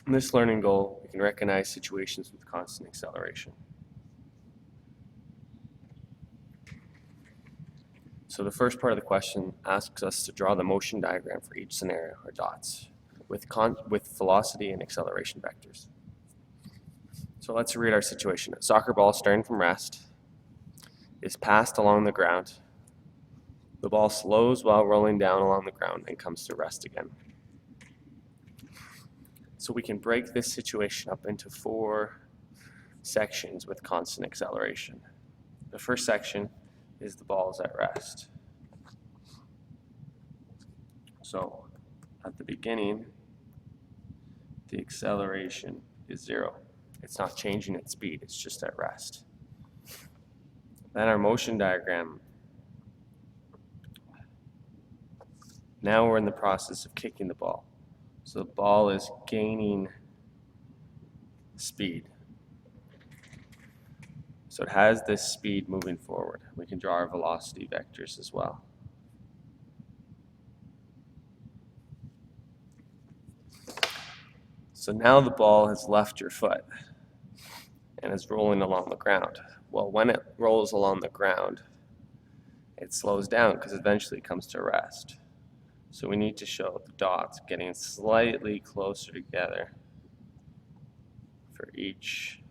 In this learning goal, we can recognize situations with constant acceleration. So the first part of the question asks us to draw the motion diagram for each scenario, or dots, with velocity and acceleration vectors. So let's read our situation. A soccer ball starting from rest is passed along the ground. The ball slows while rolling down along the ground and comes to rest again. So we can break this situation up into 4 sections with constant acceleration. The first section is the ball is at rest. So at the beginning, the acceleration is 0. It's not changing its speed, it's just at rest. Then our motion diagram. Now we're in the process of kicking the ball. So the ball is gaining speed. So it has this speed moving forward. We can draw our velocity vectors as well. So now the ball has left your foot and is rolling along the ground. Well, when it rolls along the ground, it slows down because eventually it comes to rest. So we need to show the dots getting slightly closer together for each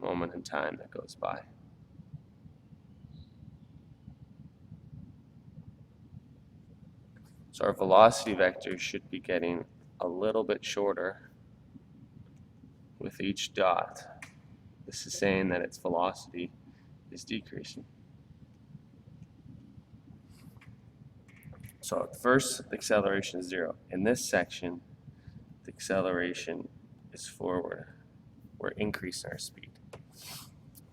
moment in time that goes by. So our velocity vector should be getting a little bit shorter with each dot. This is saying that its velocity is decreasing. So at first, the acceleration is 0. In this section, the acceleration is forward. We're increasing our speed.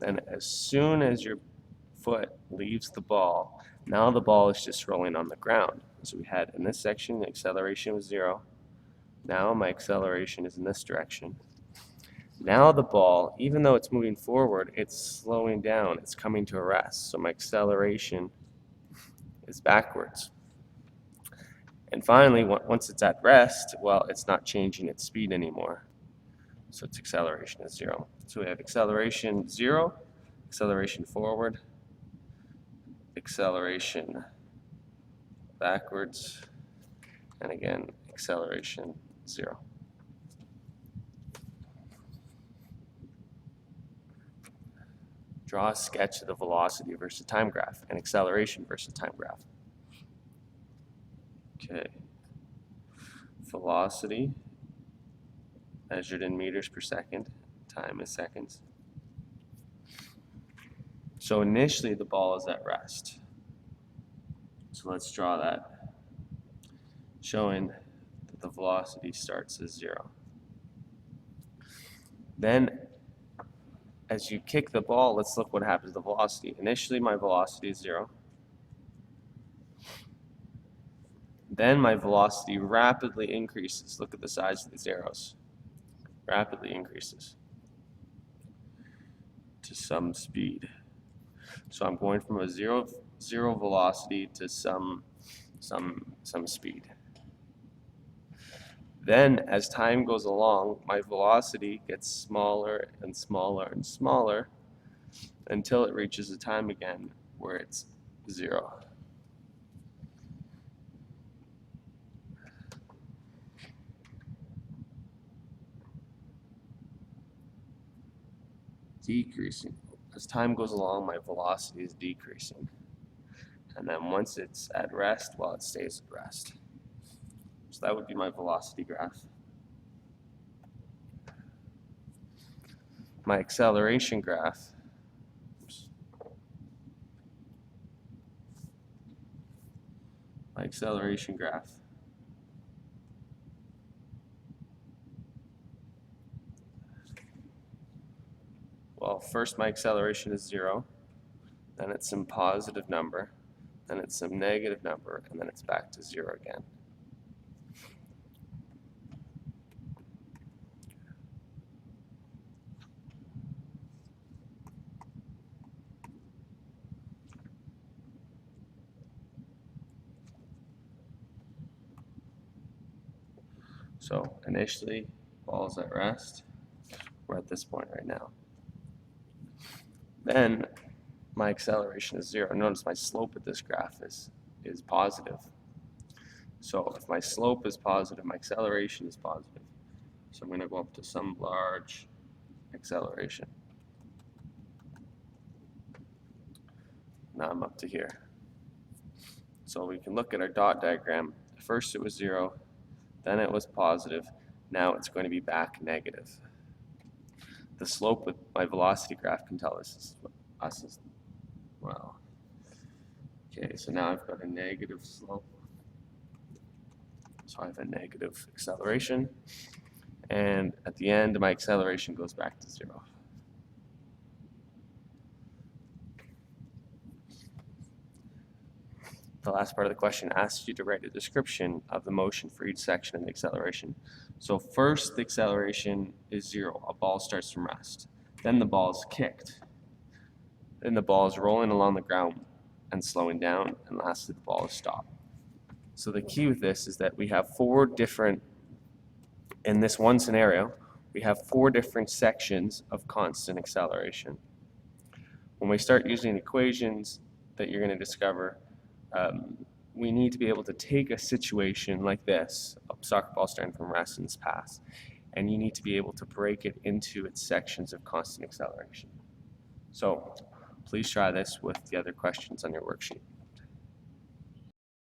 Then as soon as your foot leaves the ball, now the ball is just rolling on the ground. So we had in this section, the acceleration was 0. Now my acceleration is in this direction. Now the ball, even though it's moving forward, it's slowing down. It's coming to a rest. So my acceleration is backwards. And finally, once it's at rest, well, it's not changing its speed anymore. So its acceleration is 0. So we have acceleration 0, acceleration forward, acceleration backwards, and again, acceleration 0. Draw a sketch of the velocity versus time graph and acceleration versus time graph. Okay. Velocity measured in meters per second, time is seconds. So initially the ball is at rest. So let's draw that, showing that the velocity starts as 0. Then as you kick the ball, let's look what happens to the velocity. Initially my velocity is 0. Then my velocity rapidly increases. Look at the size of these arrows. Rapidly increases to some speed. So I'm going from a zero velocity to some speed. Then as time goes along, my velocity gets smaller and smaller and smaller until it reaches a time again where it's 0. Decreasing. As time goes along, my velocity is decreasing. And then once it's at rest, well, it stays at rest. So that would be my velocity graph. My acceleration graph. My acceleration graph. Well, first my acceleration is 0, then it's some positive number, then it's some negative number, and then it's back to 0 again. So initially, ball's at rest. We're at this point right now. Then my acceleration is 0. Notice my slope at this graph is positive. So if my slope is positive, my acceleration is positive. So I'm going to go up to some large acceleration. Now I'm up to here. So we can look at our dot diagram. First it was 0, then it was positive, now it's going to be back negative. The slope with my velocity graph can tell us as well. Okay, so now I've got a negative slope. So I have a negative acceleration, and at the end my acceleration goes back to 0. The last part of the question asks you to write a description of the motion for each section and the acceleration. So first the acceleration is 0, a ball starts from rest. Then the ball is kicked. Then the ball is rolling along the ground and slowing down, and lastly the ball is stopped. So the key with this is that we have 4 different, in this one scenario, we have 4 different sections of constant acceleration. When we start using equations that you're going to discover, we need to be able to take a situation like this, a soccer ball starting from rest in its pass, and you need to be able to break it into its sections of constant acceleration. So please try this with the other questions on your worksheet.